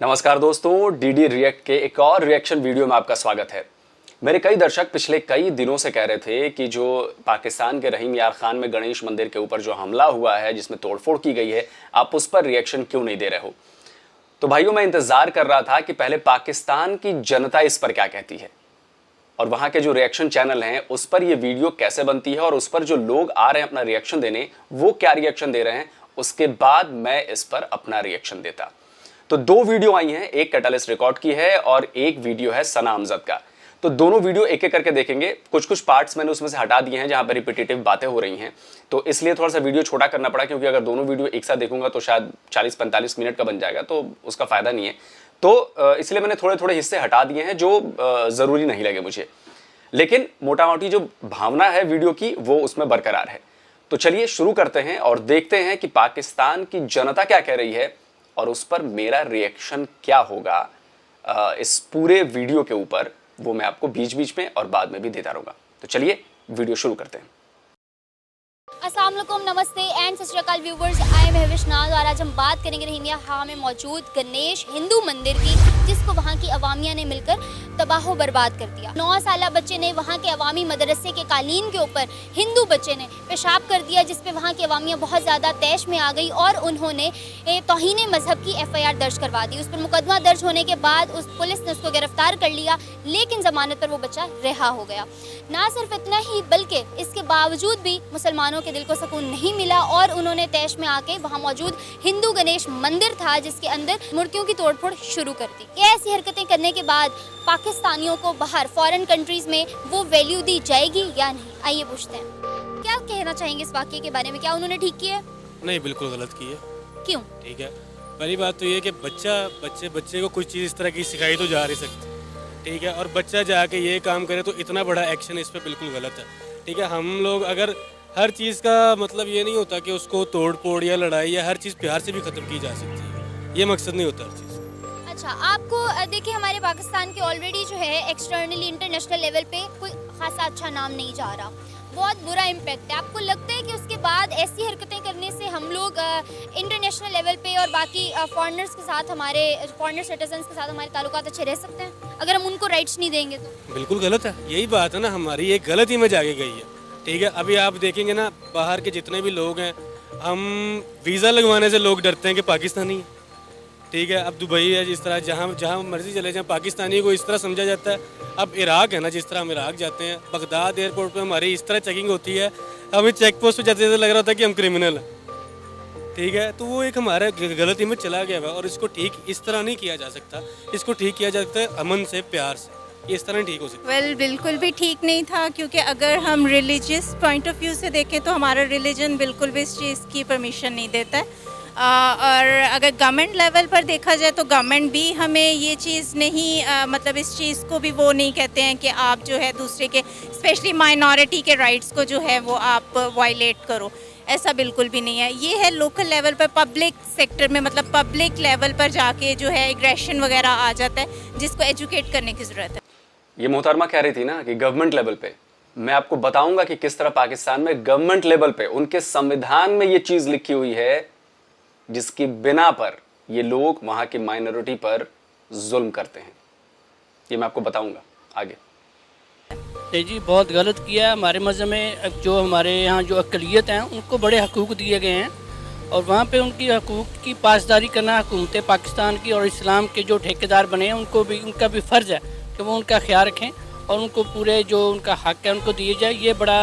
नमस्कार दोस्तों, DD react के एक और रिएक्शन वीडियो में आपका स्वागत है। मेरे कई दर्शक पिछले कई दिनों से कह रहे थे कि जो पाकिस्तान के रहीम यार खान में गणेश मंदिर के ऊपर जो हमला हुआ है, जिसमें तोड़फोड़ की गई है, आप उस पर रिएक्शन क्यों नहीं दे रहे हो। तो भाइयों, मैं इंतजार कर रहा था कि पहले पाकिस्तान की जनता इस पर क्या कहती है और वहां के जो रिएक्शन चैनल हैं उस पर यह वीडियो कैसे बनती है और उस पर जो लोग आ रहे हैं अपना रिएक्शन देने, वो क्या रिएक्शन दे रहे हैं, उसके बाद मैं इस पर अपना रिएक्शन देता। तो दो वीडियो आई हैं, एक कैटलिस्ट रिकॉर्ड की है और एक वीडियो है सना अमजद का। तो दोनों वीडियो एक एक करके देखेंगे। कुछ पार्ट्स मैंने उसमें से हटा दिए हैं जहां पर रिपीटेटिव बातें हो रही हैं, तो इसलिए थोड़ा सा वीडियो छोटा करना पड़ा, क्योंकि अगर दोनों वीडियो एक साथ देखूंगा तो शायद 40-45 मिनट का बन जाएगा, तो उसका फायदा नहीं है। तो इसलिए मैंने थोड़े थोड़े हिस्से हटा दिए हैं जो जरूरी नहीं लगे मुझे, लेकिन मोटा मोटी जो भावना है वीडियो की वो उसमें बरकरार है। तो चलिए शुरू करते हैं और देखते हैं कि पाकिस्तान की जनता क्या कह रही है और उस पर मेरा रिएक्शन क्या होगा। इस पूरे वीडियो के ऊपर वो मैं आपको बीच बीच में और बाद में भी देता रहूंगा। तो चलिए वीडियो शुरू करते हैं। अस्सलाम वालेकुम, नमस्ते एंड सत श्री अकाल व्यूवर्स। आई एम महविश नाज और आज हम बात करेंगे रहीम यार खान में मौजूद गणेश हिंदू मंदिर की, जिसको वहाँ की अवामिया ने मिलकर तबाह बर्बाद कर दिया। 9 साल बच्चे ने वहाँ के अवामी मदरसे के कालीन के ऊपर हिंदू बच्चे ने पेशाब कर दिया, जिसपे वहाँ की अवामिया बहुत ज़्यादा तैश में आ गई और उन्होंने तौहीन मजहब की FIR दर्ज करवा दी। उस पर मुकदमा दर्ज होने के बाद उस पुलिस ने उसको गिरफ्तार कर लिया, लेकिन ज़मानत पर वो बच्चा रिहा हो गया। ना सिर्फ इतना ही बल्कि इसके बावजूद भी मुसलमानों के दिल को सुकून नहीं मिला और उन्होंने तैश में आके वहाँ मौजूद हिंदू गणेश मंदिर था जिसके अंदर मूर्तियों की तोड़फोड़ शुरू कर दी। ये ऐसी हरकतें करने के बाद पाकिस्तानियों को बाहर फॉरेन कंट्रीज में वो वैल्यू दी जाएगी या नहीं, आइए पूछते हैं। क्या कहना चाहेंगे इस वाक़ये के बारे में, क्या उन्होंने ठीक किया है? नहीं, बिल्कुल गलत की है। क्यों? ठीक है, पहली बात तो ये कि बच्चे को कुछ चीज़ इस तरह की सिखाई तो जा रही सकती, ठीक है, और बच्चा जाके ये काम करे तो इतना बड़ा एक्शन इस पर बिल्कुल गलत है। ठीक है, हम लोग अगर हर चीज़ का मतलब ये नहीं होता कि उसको तोड़ फोड़ या लड़ाई या हर चीज़ प्यार से भी ख़त्म की जा सकती है, ये मकसद नहीं होता हर चीज़। अच्छा, आपको देखिए हमारे पाकिस्तान के ऑलरेडी जो है एक्सटर्नली इंटरनेशनल लेवल पे कोई खासा अच्छा नाम नहीं जा रहा, बहुत बुरा इम्पैक्ट है। आपको लगता है कि उसके बाद ऐसी हरकतें करने से हम लोग इंटरनेशनल लेवल पे और बाकी फॉरेनर्स के साथ, हमारे फॉरेनर सिटीजन्स के साथ हमारे ताल्लुकात अच्छे रह सकते हैं अगर हम उनको राइट्स नहीं देंगे तो? बिल्कुल गलत है, यही बात है ना, हमारी एक गलत इमेज आगे गई है। ठीक है, अभी आप देखेंगे ना, बाहर के जितने भी लोग हैं, हम वीज़ा लगवाने से लोग डरते हैं कि पाकिस्तानी है। ठीक है, अब दुबई है, जिस तरह जहाँ मर्जी चले जाएं, पाकिस्तानी को इस तरह समझा जाता है। अब इराक है ना, जिस तरह हम इराक जाते हैं, बगदाद एयरपोर्ट पे हमारी इस तरह चेकिंग होती है, हमें चेक पोस्ट पे जाते लग रहा था कि हम क्रिमिनल हैं। ठीक है, तो वो एक हमारा गलत इमेज चला गया है और इसको ठीक इस तरह नहीं किया जा सकता। इसको ठीक किया जा सकता है अमन से, प्यार से, इस तरह ठीक हो सकता है। बिल्कुल भी ठीक नहीं था, क्योंकि अगर हम रिलीजियस पॉइंट ऑफ व्यू से देखें तो हमारा रिलीजन बिल्कुल भी इस चीज़ की परमिशन नहीं देता है। और अगर गवर्नमेंट लेवल पर देखा जाए तो गवर्नमेंट भी हमें ये चीज़ नहीं मतलब इस चीज़ को भी वो नहीं कहते हैं कि आप जो है दूसरे के, स्पेशली माइनॉरिटी के राइट्स को जो है वो आप वायलेट करो, ऐसा बिल्कुल भी नहीं है। ये है लोकल लेवल पर, पब्लिक सेक्टर में, मतलब पब्लिक लेवल पर जाके जो है एग्रेशन वगैरह आ जाता है, जिसको एजुकेट करने की ज़रूरत है। ये मोहतरमा कह रही थी ना कि गवर्नमेंट लेवल पे, मैं आपको बताऊंगा कि किस तरह पाकिस्तान में गवर्नमेंट लेवल पे उनके संविधान में ये चीज लिखी हुई है जिसकी बिना पर ये लोग वहां की माइनॉरिटी पर जुल्म करते हैं। ये मैं आपको बताऊंगा आगे। जी, बहुत गलत किया है। हमारे मज़हब में जो हमारे यहाँ जो अक़लियत हैं उनको बड़े हकूक़ दिए गए हैं और वहाँ पे उनकी हकूक़ की पासदारी करना हुकूमत पाकिस्तान की और इस्लाम के जो ठेकेदार बने हैं उनको भी, उनका भी फ़र्ज़ है कि वो उनका ख्याल रखें और उनको पूरे जो उनका हक़ है उनको दिए जाए। ये बड़ा,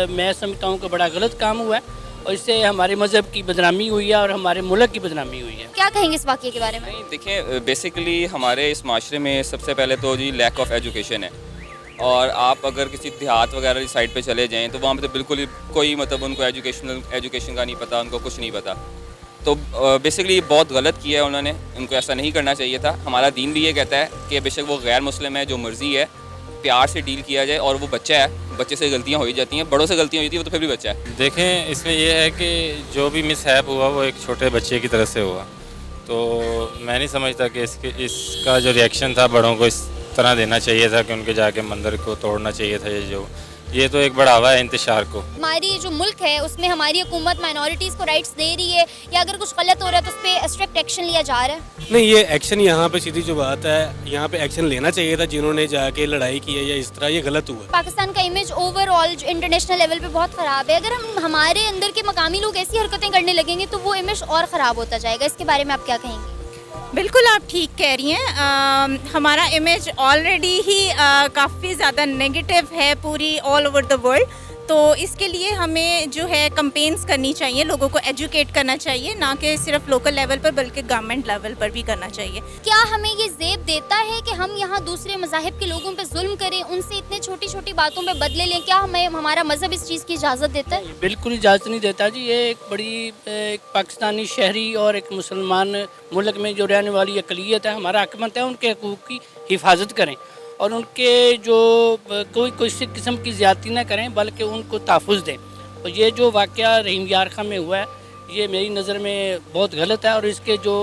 मैं समझता हूँ कि बड़ा गलत काम हुआ है और इससे हमारे मज़हब की बदनामी हुई है और हमारे मुल्क की बदनामी हुई है। क्या कहेंगे इस वाक़ये के बारे में? नहीं, देखिए, बेसिकली हमारे इस माशरे में सबसे पहले तो जी लैक ऑफ एजुकेशन है और आप अगर किसी देहात वगैरह की साइड पे चले जाएं तो वहाँ पे तो बिल्कुल ही कोई मतलब उनको एजुकेशन का नहीं पता, उनको कुछ नहीं पता। तो बेसिकली बहुत गलत किया है उन्होंने, उनको ऐसा नहीं करना चाहिए था। हमारा दीन भी ये कहता है कि बेशक वो गैर मुस्लिम है, जो मर्ज़ी है, प्यार से डील किया जाए और वो बच्चा है, बच्चे से गलतियाँ हो ही जाती हैं, बड़ों से गलतियाँ होती हैं, वो तो फिर भी बच्चा है। देखें, इसमें यह है कि जो भी मिसहैप हुआ वो एक छोटे बच्चे की तरफ से हुआ, तो मैं नहीं समझता कि इसका जो रिएक्शन था बड़ों को इस तरह देना चाहिए था कि उनके जाके मंदिर को तोड़ना चाहिए था। ये जो ये तो एक बढ़ावा है इंतशार को। हमारी जो मुल्क है उसमें हमारी हुकूमत माइनॉरिटीज़ को राइट्स दे रही है, या अगर कुछ गलत हो रहा है तो उस पर स्ट्रिक्ट एक्शन लिया जा रहा है? नहीं, ये एक्शन यहाँ पे सीधी जो बात है, यहाँ पे एक्शन लेना चाहिए था। जिन्होंने जाके लड़ाई की है या इस तरह, ये गलत हुआ। पाकिस्तान का इमेज ओवरऑल इंटरनेशनल लेवल पे बहुत ख़राब है। अगर हम हमारे अंदर के मकामी लोग ऐसी हरकतें करने लगेंगे तो वो इमेज और ख़राब होता जाएगा। इसके बारे में आप क्या कहेंगे? बिल्कुल आप ठीक कह रही हैं। हमारा इमेज ऑलरेडी ही काफ़ी ज़्यादा नेगेटिव है पूरी ऑल ओवर द वर्ल्ड, तो इसके लिए हमें जो है कंपेन्स करनी चाहिए, लोगों को एजुकेट करना चाहिए, ना कि सिर्फ लोकल लेवल पर बल्कि गवर्नमेंट लेवल पर भी करना चाहिए। क्या हमें ये ज़ेब देता है कि हम यहाँ दूसरे मज़ाहिब के लोगों पे जुल्म करें, उनसे इतने छोटी छोटी बातों पे बदले लें? क्या हमें हमारा मज़हब इस चीज़ की इजाज़त देता है? बिल्कुल इजाज़त नहीं देता जी। ये एक बड़ी एक पाकिस्तानी शहरी और एक मुसलमान मुल्क में जो रहने वाली अक़लियत है, हमारा हक बनता है उनके हकूक़ की हिफाजत करें और उनके जो कोई किसी किस्म की ज़्यादती ना करें, बल्कि उनको तहफ़्फ़ुज़ दें। और ये जो वाक़या रहीम यार खां में हुआ है, ये मेरी नज़र में बहुत गलत है और इसके जो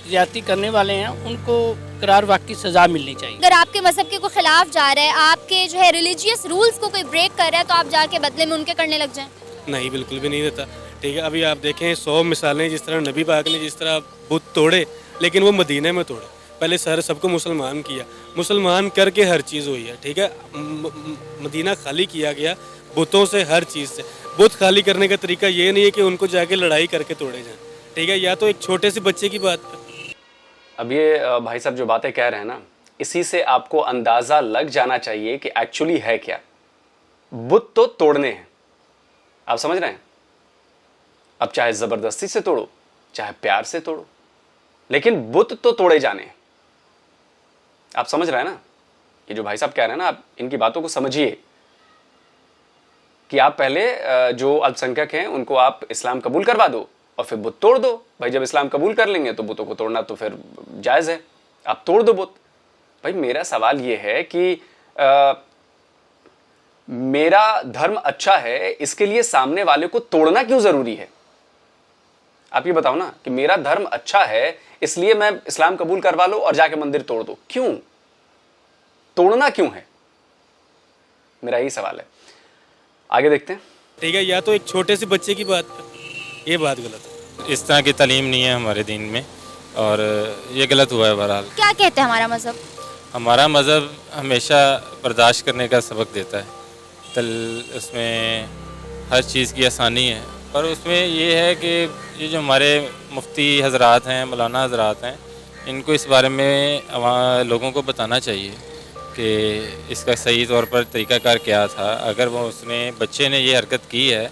ज़्यादती करने वाले हैं उनको करार वाक़ई सज़ा मिलनी चाहिए। अगर आपके मज़हब के कोई ख़िलाफ़ जा रहा है, आपके जो है रिलीजियस रूल्स को कोई ब्रेक कर रहा है, तो आप जाके बदले में उनके करने लग जाएं? नहीं, बिल्कुल भी नहीं देता। ठीक है, अभी आप देखें 100 मिसालें, जिस तरह नबी पाक ने जिस तरह बुत तोड़े, लेकिन वो मदीने में तोड़े। पहले सबको मुसलमान किया, मुसलमान करके हर चीज़ हुई है। ठीक है, मदीना खाली किया गया बुतों से, हर चीज़ से। बुत खाली करने का तरीका ये नहीं है कि उनको जाके लड़ाई करके तोड़े जाएं। ठीक है, या तो एक छोटे से बच्चे की बात है। अब ये भाई साहब जो बातें कह रहे हैं ना, इसी से आपको अंदाज़ा लग जाना चाहिए कि एक्चुअली है क्या। बुत तो तोड़ने हैं, आप समझ रहे हैं। अब चाहे ज़बरदस्ती से तोड़ो, चाहे प्यार से तोड़ो, लेकिन बुत तो तोड़े जाने हैं। आप समझ रहे हैं ना, ये जो भाई साहब कह रहे हैं ना, आप इनकी बातों को समझिए कि आप पहले जो अल्पसंख्यक हैं उनको आप इस्लाम कबूल करवा दो और फिर बुत तोड़ दो। भाई जब इस्लाम कबूल कर लेंगे तो बुतों को तोड़ना तो फिर जायज़ है, आप तोड़ दो बुत। भाई मेरा सवाल ये है कि मेरा धर्म अच्छा है, इसके लिए सामने वाले को तोड़ना क्यों ज़रूरी है? आप ये बताओ ना कि मेरा धर्म अच्छा है इसलिए मैं इस्लाम कबूल करवा लो और जाके मंदिर तोड़ दो, क्यों? तोड़ना क्यों है? मेरा यही सवाल है। आगे देखते हैं। ठीक है, या तो एक छोटे से बच्चे की बात है, ये बात गलत है। इस तरह की तालीम नहीं है हमारे दीन में और ये गलत हुआ है। बहरहाल क्या कहते हैं हमारा मज़हब? हमारा मज़हब हमेशा बर्दाश्त करने का सबक देता है। उसमें हर चीज़ की आसानी है, पर उसमें ये है कि ये जो हमारे मुफ्ती हजरात हैं, मौलाना हजरात हैं, इनको इस बारे में लोगों को बताना चाहिए कि इसका सही तौर पर तरीक़ाकार क्या था। अगर वो बच्चे ने ये हरकत की है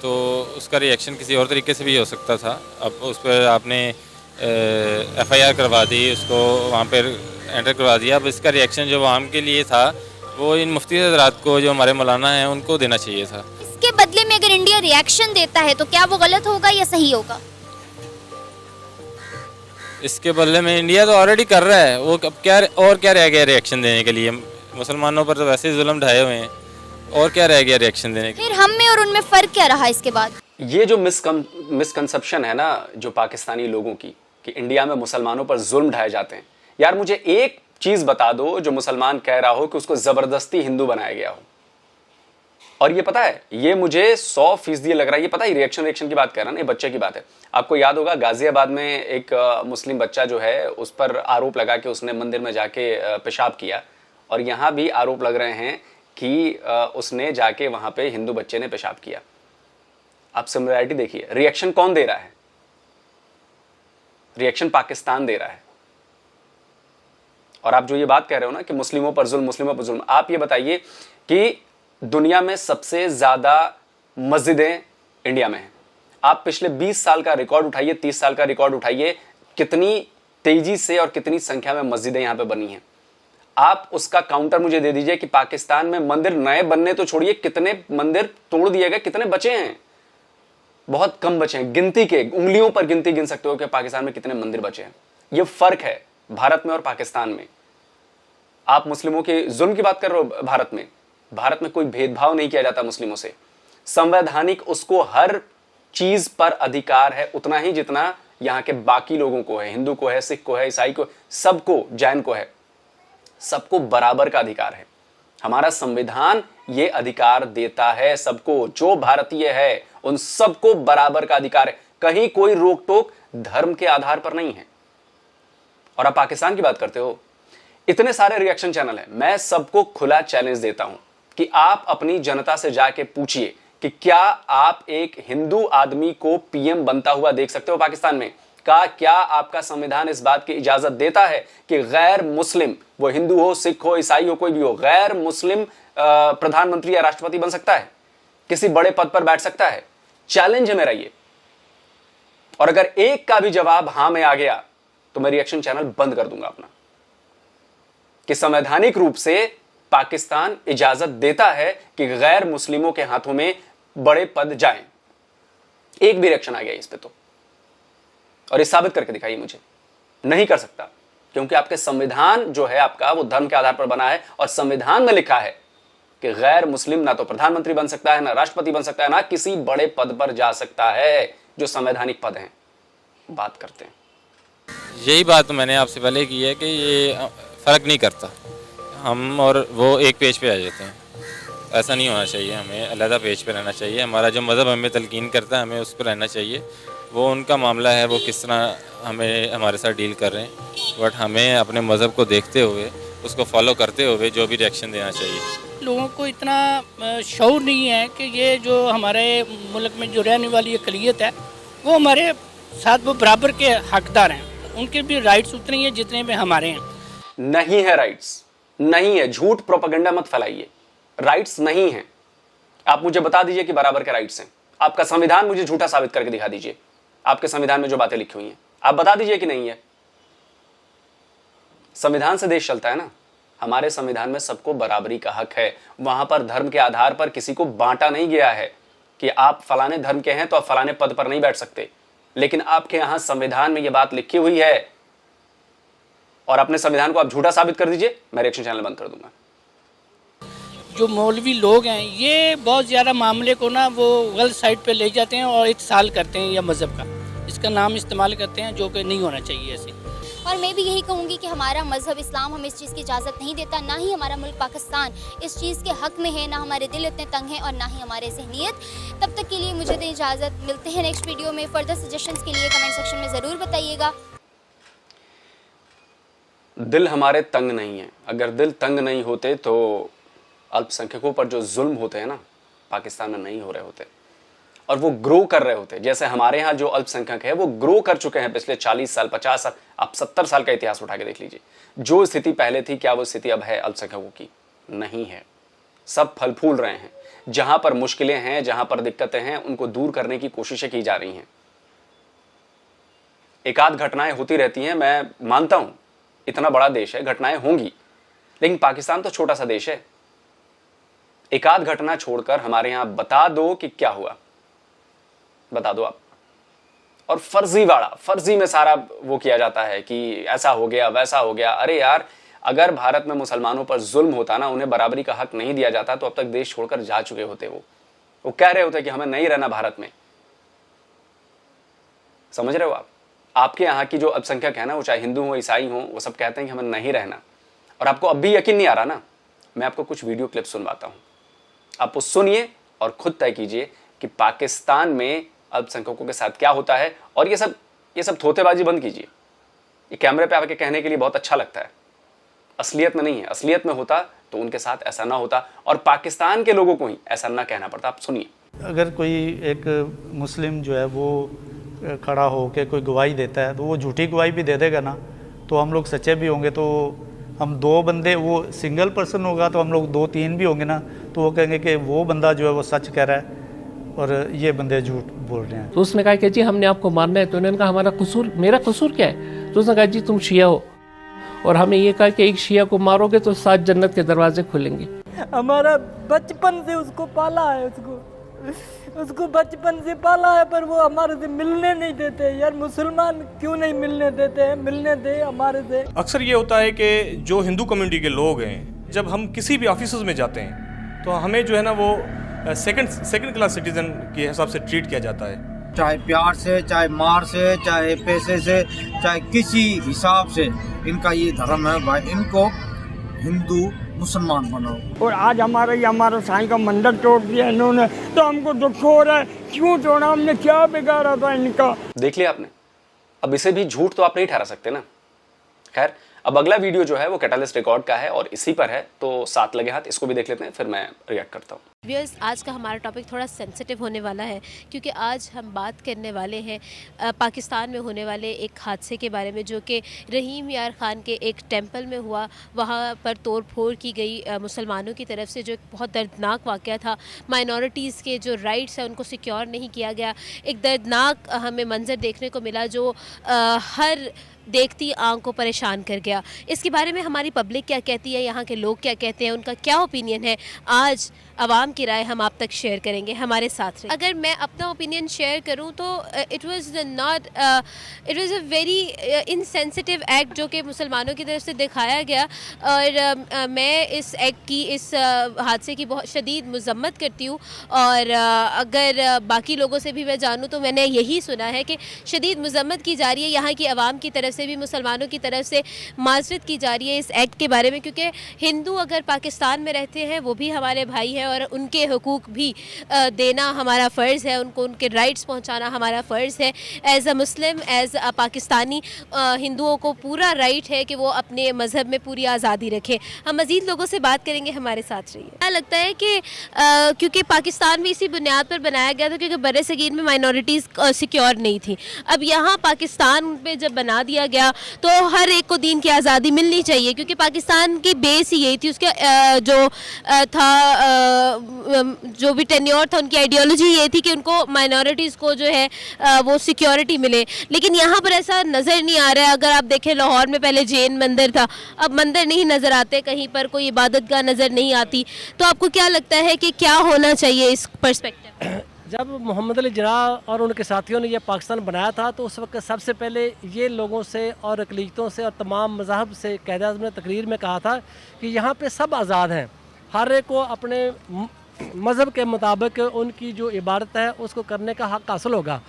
तो उसका रिएक्शन किसी और तरीके से भी हो सकता था। अब उस पर आपने FIR करवा दी, उसको वहाँ पर एंटर करवा दिया। अब इसका रिएक्शन जो आवाम के लिए था वो इन मुफ्ती हजरात को, जो हमारे मौलाना हैं, उनको देना चाहिए था। इसके बदले में अगर इंडिया रिएक्शन देता है तो क्या वो गलत होगा या सही होगा? इसके बदले में इंडिया तो ऑलरेडी कर रहा है, वो अब क्या रह गया रिएक्शन देने के लिए? मुसलमानों पर तो वैसे ही जुल्म ढाए हुए हैं, और क्या रह गया रिएक्शन देने के? फिर हम में और उनमें फ़र्क क्या रहा इसके बाद? ये जो मिसकंसेप्शन है ना जो पाकिस्तानी लोगों की, कि इंडिया में मुसलमानों पर जुल्म ढाए जाते हैं। यार मुझे एक चीज़ बता दो जो मुसलमान कह रहा हो कि उसको ज़बरदस्ती हिंदू बनाया गया हो। और ये पता है, ये मुझे 100% लग रहा है। ये पता है, रिएक्शन की बात कर रहा है ना, ये बच्चे की बात है। आपको याद होगा गाजियाबाद में एक मुस्लिम बच्चा जो है, उस पर आरोप लगा कि उसने मंदिर में जाके पेशाब किया, और यहाँ भी आरोप लग रहे हैं कि उसने जाके वहाँ पे हिंदू बच्चे ने पेशाब किया। आप सिमिलरिटी देखिए, रिएक्शन कौन दे रहा है? रिएक्शन पाकिस्तान दे रहा है। और आप जो ये बात कह रहे हो ना कि मुस्लिमों पर जुल्म, आप ये बताइए कि दुनिया में सबसे ज़्यादा मस्जिदें इंडिया में हैं। आप पिछले 20 साल का रिकॉर्ड उठाइए, 30 साल का रिकॉर्ड उठाइए, कितनी तेज़ी से और कितनी संख्या में मस्जिदें यहाँ पे बनी हैं। आप उसका काउंटर मुझे दे दीजिए कि पाकिस्तान में मंदिर नए बनने तो छोड़िए, कितने मंदिर तोड़ दिए गए, कितने बचे हैं? बहुत कम बचे हैं, गिनती के, उंगलियों पर गिनती गिन सकते हो कि पाकिस्तान में कितने मंदिर बचे हैं। ये फ़र्क है भारत में और पाकिस्तान में। आप मुस्लिमों के जुल्म की बात कर रहे हो। भारत में कोई भेदभाव नहीं किया जाता मुस्लिमों से। संवैधानिक उसको हर चीज पर अधिकार है, उतना ही जितना यहाँ के बाकी लोगों को है, हिंदू को है, सिख को है, ईसाई को, सबको, जैन को है, सबको बराबर का अधिकार है। हमारा संविधान ये अधिकार देता है सबको, जो भारतीय है उन सबको बराबर का अधिकार है, कहीं कोई रोक टोक धर्म के आधार पर नहीं है। और आप पाकिस्तान की बात करते हो, इतने सारे रिएक्शन चैनल हैं, मैं सबको खुला चैलेंज देता हूं कि आप अपनी जनता से जाके पूछिए कि क्या आप एक हिंदू आदमी को पीएम बनता हुआ देख सकते हो पाकिस्तान में? क्या आपका संविधान इस बात की इजाजत देता है कि गैर मुस्लिम, वो हिंदू हो, सिख हो, ईसाई हो, कोई भी हो, गैर मुस्लिम प्रधानमंत्री या राष्ट्रपति बन सकता है, किसी बड़े पद पर बैठ सकता है? चैलेंज है मेरा ये। और अगर एक का भी जवाब हां में आ गया तो मैं रिएक्शन चैनल बंद कर दूंगा अपना, कि संवैधानिक रूप से पाकिस्तान इजाजत देता है कि गैर मुस्लिमों के हाथों में बड़े पद जाएं। एक भी रिएक्शन आ गया इस पे तो, और ये साबित करके दिखाइए मुझे। नहीं कर सकता, क्योंकि आपके संविधान जो है आपका, वो धर्म के आधार पर बना है, और संविधान में लिखा है कि गैर मुस्लिम ना तो प्रधानमंत्री बन सकता है, ना राष्ट्रपति बन सकता है, ना किसी बड़े पद पर जा सकता है, जो संवैधानिक पद हैं। बात करते हैं, यही बात मैंने आपसे पहले की है कि ये फ़र्क नहीं करता, हम और वो एक पेज पे आ जाते हैं। ऐसा नहीं होना चाहिए, हमें अलग पेज पे रहना चाहिए। हमारा जो मज़हब हमें तलकीन करता है, हमें उस पर रहना चाहिए। वो उनका मामला है, वो किस तरह हमें हमारे साथ डील कर रहे हैं, बट हमें अपने मज़हब को देखते हुए, उसको फॉलो करते हुए जो भी रिएक्शन देना चाहिए। लोगों को इतना शऊर नहीं है कि ये जो हमारे मुल्क में जो रहने वाली अक़लियत है वो हमारे साथ वो बराबर के हकदार हैं, उनके भी राइट्स उतने ही हैं जितने में हमारे हैं। नहीं है राइट्स, नहीं है। झूठ प्रोपेगेंडा मत फैलाइए, राइट्स नहीं है। आप मुझे बता दीजिए कि बराबर के राइट्स हैं। आपका संविधान मुझे झूठा साबित करके दिखा दीजिए, आपके संविधान में जो बातें लिखी हुई हैं आप बता दीजिए कि नहीं है। संविधान से देश चलता है ना, हमारे संविधान में सबको बराबरी का हक है। वहां पर धर्म के आधार पर किसी को बांटा नहीं गया है कि आप फलाने धर्म के हैं तो आप फलाने पद पर नहीं बैठ सकते। लेकिन आपके यहां संविधान में यह बात लिखी हुई है और अपने संविधान को आप झूठा साबित कर दीजिए, मैं रिएक्शन चैनल बंद कर दूंगा। जो मौलवी लोग हैं ये बहुत ज़्यादा मामले को ना वो गलत साइड पे ले जाते हैं और इत्साल करते हैं या मज़हब का इसका नाम इस्तेमाल करते हैं, जो कि नहीं होना चाहिए ऐसे। और मैं भी यही कहूँगी कि हमारा मज़हब इस्लाम हमें इस चीज़ की इजाज़त नहीं देता, ना ही हमारा मुल्क पाकिस्तान इस चीज़ के हक़ में है, ना हमारे दिल इतने तंग हैं और ना ही हमारे ज़हनियत। तब तक के लिए मुझे दें इजाज़त, मिलते हैं नेक्स्ट वीडियो में। फर्दर सजेशंस के लिए कमेंट सेक्शन में ज़रूर बताइएगा। दिल हमारे तंग नहीं है। अगर दिल तंग नहीं होते तो अल्पसंख्यकों पर जो जुल्म होते हैं ना, पाकिस्तान में नहीं हो रहे होते और वो ग्रो कर रहे होते। जैसे हमारे यहाँ जो अल्पसंख्यक है वो ग्रो कर चुके हैं पिछले 40 साल 50 साल, आप 70 साल का इतिहास उठा के देख लीजिए। जो स्थिति पहले थी, क्या वो स्थिति अब है अल्पसंख्यकों की? नहीं है। सब फल फूल रहे हैं। जहां पर मुश्किलें हैं, जहां पर दिक्कतें हैं, उनको दूर करने की कोशिशें की जा रही हैं। एक आध घटनाएं होती रहती हैं, मैं मानता हूं इतना बड़ा देश है, घटनाएं होंगी, लेकिन पाकिस्तान तो छोटा सा देश है। एक आध घटना छोड़कर हमारे यहां बता दो कि क्या हुआ, बता दो आप। और फर्जी में सारा वो किया जाता है कि ऐसा हो गया वैसा हो गया। अरे यार, अगर भारत में मुसलमानों पर जुल्म होता ना, उन्हें बराबरी का हक नहीं दिया जाता, तो अब तक देश छोड़कर जा चुके होते। वो कह रहे होते कि हमें नहीं रहना भारत में। समझ रहे हो आप? आपके यहाँ की जो अल्पसंख्यक है ना, वो चाहे हिंदू हो ईसाई हो, वो सब कहते हैं कि हमें नहीं रहना। और आपको अब भी यकीन नहीं आ रहा ना, मैं आपको कुछ वीडियो क्लिप सुनवाता हूं, आप वो सुनिए और खुद तय कीजिए कि पाकिस्तान में अल्पसंख्यकों के साथ क्या होता है। और ये सब थोतेबाजी बंद कीजिए। ये कैमरे पे आके कहने के लिए बहुत अच्छा लगता है, असलियत में नहीं है। असलियत में होता तो उनके साथ ऐसा ना होता और पाकिस्तान के लोगों को ही ऐसा ना कहना पड़ता। आप सुनिए। अगर कोई एक मुस्लिम जो है वो खड़ा हो के कोई गवाही देता है, तो वो झूठी गवाही भी दे देगा ना, तो हम लोग सच्चे भी होंगे। तो हम दो बंदे, वो सिंगल पर्सन होगा तो हम लोग 2-3 भी होंगे ना, तो वो कहेंगे कि वो बंदा जो है वो सच कह रहा है और ये बंदे झूठ बोल रहे हैं। तो उसने कहा कि जी हमने आपको मारना है। तो उन्होंने कहा हमारा कसूर, मेरा कसूर क्या है? तो उसने कहा जी तुम शिया हो और हमें ये कहा कि एक शिया को मारोगे तो 7 जन्नत के दरवाजे खुलेंगे। हमारा बचपन से उसको पाला है, उसको बचपन से पाला है, पर वो हमारे से मिलने नहीं देते। यार मुसलमान क्यों नहीं मिलने देते हैं? मिलने दे हमारे से। अक्सर ये होता है कि जो हिंदू कम्युनिटी के लोग हैं, जब हम किसी भी ऑफिस में जाते हैं तो हमें जो है ना वो सेकंड क्लास सिटीजन के हिसाब से ट्रीट किया जाता है। चाहे प्यार से, चाहे मार से, चाहे पैसे से, चाहे किसी हिसाब से, इनका ये धर्म है भाई। इनको हिंदू मुसलमान बनाओ। और आज हमारा साईं का मंदिर तोड़ दिया इन्होंने, तो हमको दुख हो रहा है। क्यों तोड़ा, हमने क्या बिगाड़ा था इनका? देख लिया आपने। अब इसे भी झूठ तो आप नहीं ठहरा सकते ना। खैर, अब अगला वीडियो जो है वो कैटलिस्ट रिकॉर्ड का है और इसी पर है, तो साथ लगे हाथ इसको भी देख लेते हैं, फिर मैं रिएक्ट करता हूँ। व्यूअर्स, आज का हमारा टॉपिक थोड़ा सेंसिटिव होने वाला है क्योंकि आज हम बात करने वाले हैं पाकिस्तान में होने वाले एक हादसे के बारे में जो कि रहीम यार ख़ान के एक टेंपल में हुआ। वहाँ पर तोड़ फोड़ की गई मुसलमानों की तरफ से, जो एक बहुत दर्दनाक वाक़या था। माइनॉरिटीज़ के जो राइट्स हैं उनको सिक्योर नहीं किया गया। एक दर्दनाक हमें मंजर देखने को मिला जो हर देखती आंख को परेशान कर गया। इसके बारे में हमारी पब्लिक क्या कहती है, यहाँ के लोग क्या कहते हैं, उनका क्या ओपिनियन है, आज आवाम की राय हम आप तक शेयर करेंगे। हमारे साथ रहिए। अगर मैं अपना ओपिनियन शेयर करूँ तो it was a very insensitive act जो कि मुसलमानों की तरफ से दिखाया गया। और मैं इस एक्ट की, इस हादसे की बहुत शदीद मज़म्मत करती हूँ। और अगर बाकी लोगों से भी मैं जानूँ तो मैंने यही सुना है कि शदीद मज़म्मत की जा रही है यहाँ की आवाम की तरफ से भी, मुसलमानों की तरफ से माजरत की जा रही है इस एक्ट के बारे में। क्योंकि हिंदू अगर पाकिस्तान में रहते हैं वो भी हमारे भाई हैं और उनके हुकूक भी देना हमारा फ़र्ज़ है, उनको उनके राइट्स पहुंचाना हमारा फ़र्ज़ है। As a Muslim, as a Pakistani, हिंदुओं को पूरा राइट है कि वो अपने मज़हब में पूरी आज़ादी रखें। हम मज़ीद लोगों से बात करेंगे, हमारे साथ रहिए। क्या लगता है कि क्योंकि पाकिस्तान भी इसी बुनियाद पर बनाया गया था क्योंकि बड़े सगीर में माइनॉरिटीज़ सिक्योर नहीं थी। अब यहाँ पाकिस्तान पे जब बना दिया गया तो हर एक को दीन की आज़ादी मिलनी चाहिए क्योंकि पाकिस्तान की बेस ही यही थी। उसके जो था जो भी टेन्योर था, उनकी आइडियोलॉजी ये थी कि उनको माइनॉरिटीज़ को जो है वो सिक्योरिटी मिले। लेकिन यहाँ पर ऐसा नज़र नहीं आ रहा है। अगर आप देखें, लाहौर में पहले जैन मंदिर था, अब मंदिर नहीं नज़र आते, कहीं पर कोई इबादतगाह नज़र नहीं आती। तो आपको क्या लगता है कि क्या होना चाहिए इस पर्सपेक्टिव? जब मोहम्मद अली जिन्नाह और उनके साथियों ने यह पाकिस्तान बनाया था तो उस वक्त सबसे पहले ये लोगों से और अक़लीतों से और तमाम मज़हब से क़ायद-ए-आज़म ने तकरीर में कहा था कि यहाँ पे सब आज़ाद हैं, हर एक को अपने मज़हब के मुताबिक उनकी जो इबादत है उसको करने का हक़ हासिल होगा।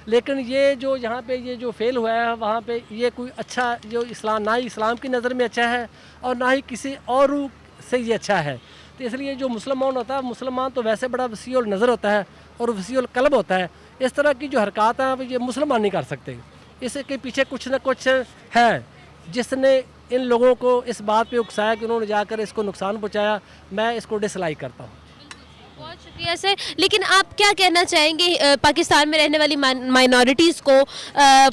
लेकिन ये जो यहाँ पे ये जो फेल हुआ है वहाँ पे ये कोई अच्छा जो इस्लाम, ना ही इस्लाम की नज़र में अच्छा है और ना ही किसी और से ये अच्छा है। तो इसलिए जो मुसलमान होता है, मुसलमान तो वैसे बड़ा वसीउल नज़र होता है और वसीउल कल्ब होता है। इस तरह की जो हरकत हैं ये मुसलमान नहीं कर सकते। इसके पीछे कुछ ना कुछ है जिसने इन लोगों को इस बात पे उकसाया कि उन्होंने जाकर इसको नुकसान पहुँचाया। मैं इसको डिसलाइक करता हूँ। बहुत शुक्रिया सर। लेकिन आप क्या कहना चाहेंगे पाकिस्तान में रहने वाली माइनॉरिटीज़ को,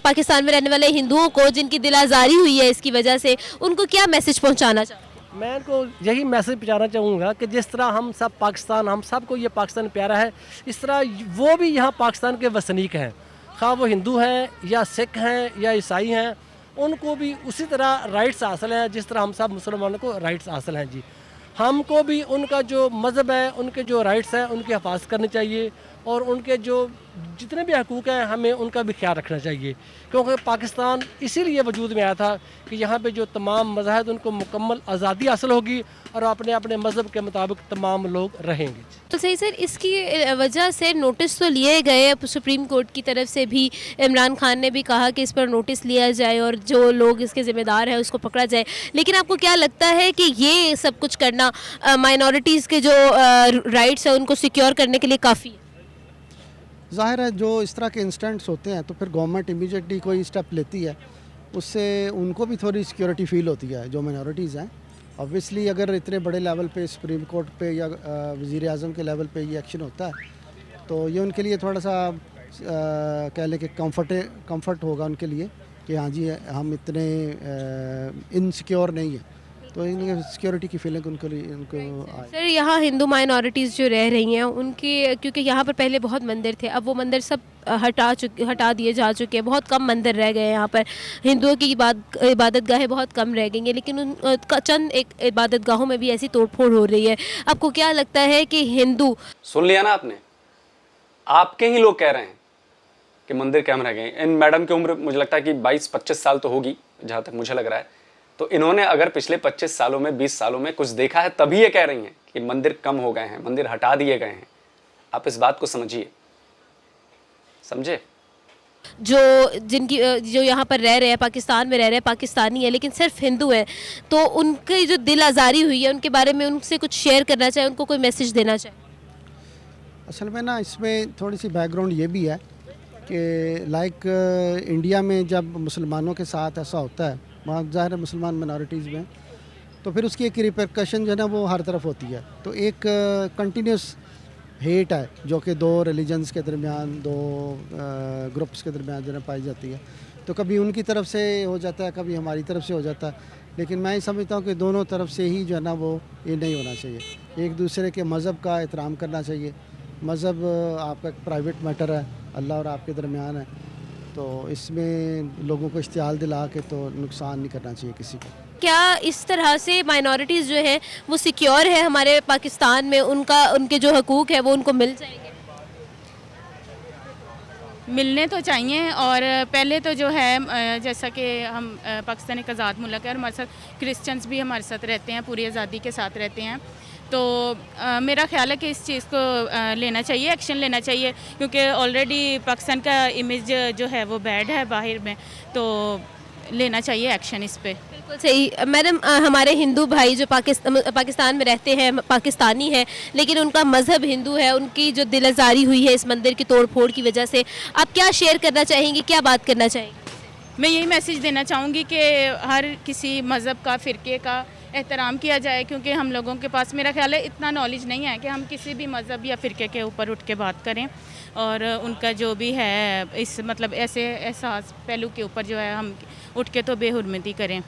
पाकिस्तान में रहने वाले हिंदुओं को जिनकी दिल आज़ारी हुई है इसकी वजह से, उनको क्या मैसेज पहुँचाना चाहते हैं? मैं इनको यही मैसेज पहुँचाना चाहूँगा कि जिस तरह हम सब पाकिस्तान, हम सबको ये पाकिस्तान प्यारा है, इस तरह वो भी यहाँ पाकिस्तान के वसनीक हैं, खा वो हिंदू हैं या सिख हैं या ईसाई हैं, उनको भी उसी तरह राइट्स हासिल हैं जिस तरह हम सब मुसलमानों को राइट्स हासिल हैं। जी, हमको भी उनका जो मज़हब है, उनके जो राइट्स हैं उनकी हिफाजत करनी चाहिए और उनके जो जितने भी हकूक़ हैं हमें उनका भी ख्याल रखना चाहिए। क्योंकि पाकिस्तान इसीलिए वजूद में आया था कि यहाँ पे जो तमाम मज़ाहब उनको मुकम्मल आज़ादी हासिल होगी और अपने अपने मज़हब के मुताबिक तमाम लोग रहेंगे। तो सही सर, इसकी वजह से नोटिस तो लिए गए, सुप्रीम कोर्ट की तरफ से भी इमरान खान ने भी कहा कि इस पर नोटिस लिया जाए और जो लोग इसके ज़िम्मेदार हैं उसको पकड़ा जाए। लेकिन आपको क्या लगता है कि ये सब कुछ करना माइनॉरिटीज़ के जो राइट्स हैं उनको सिक्योर करने के लिए काफ़ी है? ज़ाहिर है जो इस तरह के इंसिडेंट्स होते हैं तो फिर गवर्नमेंट इमीडिएटली कोई स्टेप लेती है, उससे उनको भी थोड़ी सिक्योरिटी फील होती है जो माइनॉरिटीज़ हैं। ऑब्वियसली अगर इतने बड़े लेवल पे सुप्रीम कोर्ट पे या वज़ीर आज़म के लेवल पे ये एक्शन होता है तो ये उनके लिए थोड़ा सा कह लें कि कंफर्ट होगा उनके लिए कि हाँ जी हम इतने इनसिक्योर नहीं हैं, तो इनकी सिक्योरिटी की फीलिंग उनको आए। सर, यहाँ हिंदू माइनॉरिटीज़ जो रह रही हैं उनकी, क्योंकि यहाँ पर पहले बहुत मंदिर थे, अब वो मंदिर सब हटा दिए जा चुके हैं, बहुत कम मंदिर रह गए हैं। यहाँ पर हिंदुओं की इबादत गाहें बहुत कम रह गई हैं, लेकिन उन चंद एक इबादत गाहों में भी ऐसी तोड़फोड़ हो रही है। आपको क्या लगता है कि हिंदू, सुन लिया ना आपने, आपके ही लोग कह रहे हैं कि मंदिर कम रह गए। इन मैडम की उम्र मुझे लगता है कि 22-25 साल तो होगी जहाँ तक मुझे लग रहा है। तो इन्होंने अगर पिछले 25 सालों में, 20 सालों में कुछ देखा है तभी ये कह रही हैं कि मंदिर कम हो गए हैं, मंदिर हटा दिए गए हैं। आप इस बात को समझिए, समझे? जो जिनकी जो यहाँ पर रह रहे हैं, पाकिस्तान में रह रहे हैं, पाकिस्तानी है लेकिन सिर्फ हिंदू हैं, तो उनकी जो दिल आज़ारी हुई है उनके बारे में उनसे कुछ शेयर करना चाहे, उनको कोई मैसेज देना चाहे? असल में ना इसमें थोड़ी सी बैकग्राउंड ये भी है कि लाइक इंडिया में जब मुसलमानों के साथ ऐसा होता है, वहाँ ज़ाहिर है मुसलमान मिनॉरिटीज़ में, तो फिर उसकी एक रिपरकशन जो है ना वो हर तरफ होती है। तो एक कंटिन्यूस हेट है जो कि दो रिलीजन्स के दरमियान, दो ग्रुप्स के दरमियान जो है पाई जाती है। तो कभी उनकी तरफ से हो जाता है, कभी हमारी तरफ से हो जाता है, लेकिन मैं समझता हूँ कि दोनों तरफ से ही जो है ना वो ये नहीं होना चाहिए। एक दूसरे के मज़हब का एहतराम करना चाहिए। मज़हब आपका एक प्राइवेट मैटर है, अल्लाह और आपके दरमियान है, तो इसमें लोगों को इश्तियाल दिला के तो नुकसान नहीं करना चाहिए किसी को। क्या इस तरह से माइनॉरिटीज़ जो है वो सिक्योर है हमारे पाकिस्तान में, उनके जो हकूक़ है वो उनको मिल जाएंगे? मिलने तो चाहिए। और पहले तो जो है जैसा कि हम पाकिस्तान एक आज़ाद मुल्क है और हमारे साथ क्रिश्चियंस भी हमारे साथ रहते हैं, पूरी आज़ादी के साथ रहते हैं, तो मेरा ख्याल है कि इस चीज़ को लेना चाहिए, एक्शन लेना चाहिए, क्योंकि ऑलरेडी पाकिस्तान का इमेज जो है वो बैड है बाहर में, तो लेना चाहिए एक्शन इस पे। बिल्कुल सही मैडम। हमारे हिंदू भाई जो पाकिस्तान में रहते हैं, पाकिस्तानी हैं, लेकिन उनका मज़हब हिंदू है, उनकी जो दिल आज़ारी हुई है इस मंदिर की तोड़ फोड़ की वजह से, आप क्या शेयर करना चाहेंगी, क्या बात करना चाहेंगी? मैं यही मैसेज देना चाहूँगी कि हर किसी मज़हब का, फ़िरके का एहतराम किया जाए, क्योंकि हम लोगों के पास मेरा ख्याल है इतना नॉलेज नहीं है कि हम किसी भी मज़हब या फ़िरके के ऊपर उठ के बात करें, और उनका जो भी है इस मतलब ऐसे एहसास पहलू के ऊपर जो है हम उठ के तो बेहुरमती करें।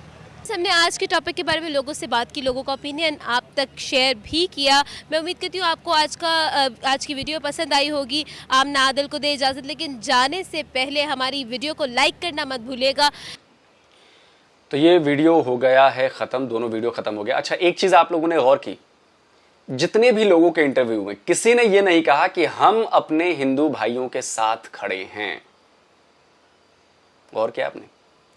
हमने आज के टॉपिक के बारे में लोगों से बात की, लोगों का ओपिनियन आप तक शेयर भी किया। मैं उम्मीद करती हूँ आपको आज की वीडियो पसंद आई होगी। आमना आदिल को दे इजाज़त, लेकिन जाने से पहले हमारी वीडियो को लाइक करना मत भूलिएगा। तो ये वीडियो हो गया है ख़त्म, दोनों वीडियो ख़त्म हो गया। अच्छा, एक चीज़ आप लोगों ने गौर की, जितने भी लोगों के इंटरव्यू में किसी ने ये नहीं कहा कि हम अपने हिंदू भाइयों के साथ खड़े हैं। गौर किया आपने?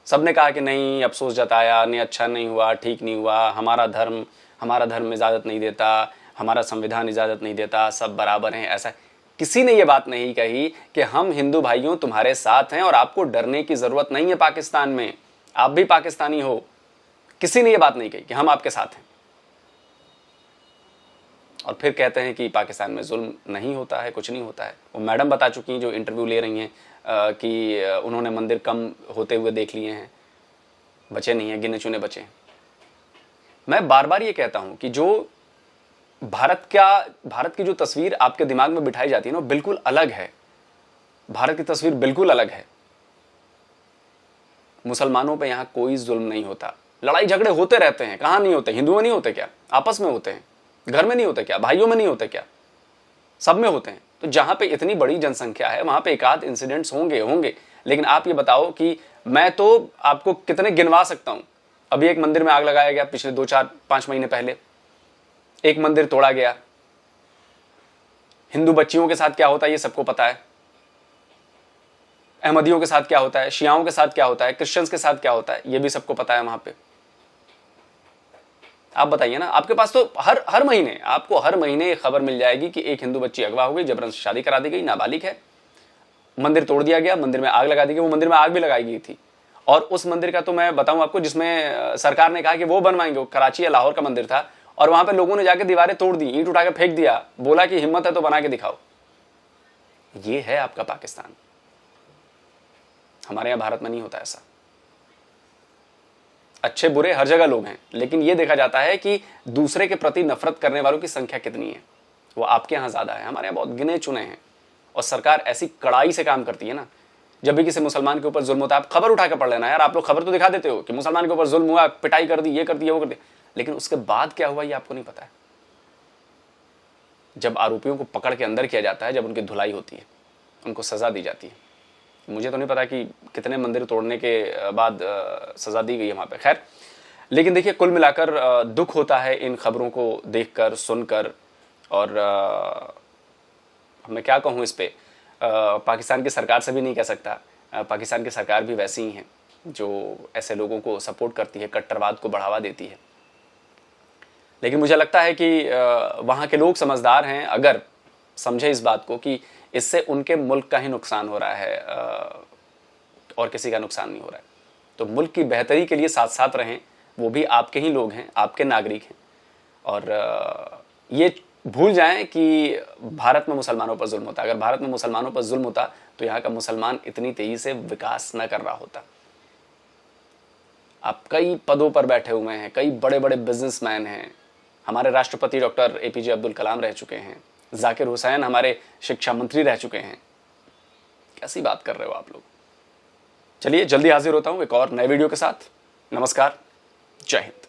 सबने कहा कि नहीं, अफसोस जताया, नहीं अच्छा नहीं हुआ, ठीक नहीं हुआ, हमारा धर्म इजाज़त नहीं देता, हमारा संविधान इजाज़त नहीं देता, सब बराबर हैं। ऐसा किसी ने ये बात नहीं कही कि हम हिंदू भाइयों तुम्हारे साथ हैं और आपको डरने की ज़रूरत नहीं है पाकिस्तान में, आप भी पाकिस्तानी हो। किसी ने ये बात नहीं कही कि हम आपके साथ हैं। और फिर कहते हैं कि पाकिस्तान में जुल्म नहीं होता है, कुछ नहीं होता है। वो मैडम बता चुकी हैं जो इंटरव्यू ले रही हैं कि उन्होंने मंदिर कम होते हुए देख लिए हैं, बचे नहीं हैं, गिने चुने बचे हैं। मैं बार बार ये कहता हूं कि जो भारत की जो तस्वीर आपके दिमाग में बिठाई जाती है ना, बिल्कुल अलग है। भारत की तस्वीर बिल्कुल अलग है। मुसलमानों पे यहाँ कोई जुल्म नहीं होता। लड़ाई झगड़े होते रहते हैं, कहाँ नहीं होते? हिंदुओं में नहीं होते क्या? आपस में होते हैं। घर में नहीं होते क्या? भाइयों में नहीं होते क्या? सब में होते हैं। तो जहां पे इतनी बड़ी जनसंख्या है वहां पे एक आध इंसिडेंट्स होंगे। लेकिन आप ये बताओ कि मैं तो आपको कितने गिनवा सकता हूं। अभी एक मंदिर में आग लगाया गया पिछले 2-4-5 महीने पहले, एक मंदिर तोड़ा गया। हिंदू बच्चियों के साथ क्या होता है ये सबको पता है। अहमदियों के साथ क्या होता है, शियाओं के साथ क्या होता है, क्रिश्चियंस के साथ क्या होता है, ये भी सबको पता है वहां पे। आप बताइए ना, आपके पास तो हर महीने खबर मिल जाएगी कि एक हिंदू बच्ची अगवा हो गई, जबरन से शादी करा दी गई, नाबालिग है, मंदिर तोड़ दिया गया, मंदिर में आग लगा दी गई। वो मंदिर में आग भी लगाई गई थी, और उस मंदिर का तो मैं बताऊं आपको, जिसमें सरकार ने कहा कि वो बनवाएंगे, वो कराची या लाहौर का मंदिर था, और वहां पे लोगों ने जाके दीवारें तोड़ दी, ईंट उठा के फेंक दिया, बोला कि हिम्मत है तो बना के दिखाओ। ये है आपका पाकिस्तान। हमारे यहां भारत में नहीं होता ऐसा। अच्छे बुरे हर जगह लोग हैं, लेकिन यह देखा जाता है कि दूसरे के प्रति नफरत करने वालों की संख्या कितनी है। वो आपके यहां ज्यादा है, हमारे यहां बहुत गिने चुने हैं। और सरकार ऐसी कड़ाई से काम करती है ना, जब भी किसी मुसलमान के ऊपर जुल्म होता है, आप खबर उठा के पढ़ लेना यार। आप लोग खबर तो दिखा देते हो कि मुसलमान के ऊपर जुल्म हुआ, पिटाई कर दी, ये कर दिया, वो कर दिया, लेकिन उसके बाद क्या हुआ ये आपको नहीं पता है। जब आरोपियों को पकड़ के अंदर किया जाता है, जब उनकी धुलाई होती है, उनको सजा दी जाती है। मुझे तो नहीं पता कि कितने मंदिर तोड़ने के बाद सजा दी गई है वहाँ पे। खैर, लेकिन देखिए, कुल मिलाकर दुख होता है इन खबरों को देखकर, सुनकर। और मैं क्या कहूँ इस पे, पाकिस्तान की सरकार से भी नहीं कह सकता। पाकिस्तान की सरकार भी वैसी ही है जो ऐसे लोगों को सपोर्ट करती है, कट्टरवाद को बढ़ावा देती है। लेकिन मुझे लगता है कि वहाँ के लोग समझदार हैं, अगर समझे इस बात को कि इससे उनके मुल्क का ही नुकसान हो रहा है, और किसी का नुकसान नहीं हो रहा है। तो मुल्क की बेहतरी के लिए साथ साथ रहें, वो भी आपके ही लोग हैं, आपके नागरिक हैं। और ये भूल जाएं कि भारत में मुसलमानों पर जुल्म होता है। अगर भारत में मुसलमानों पर जुल्म होता तो यहाँ का मुसलमान इतनी तेजी से विकास न कर रहा होता। आप कई पदों पर बैठे हुए हैं, कई बड़े बड़े बिजनेसमैन हैं। हमारे राष्ट्रपति डॉक्टर APJ अब्दुल कलाम रह चुके हैं, जाकिर हुसैन हमारे शिक्षा मंत्री रह चुके हैं। कैसी बात कर रहे हो आप लोग। चलिए जल्दी हाजिर होता हूं एक और नए वीडियो के साथ। नमस्कार, जय हिंद।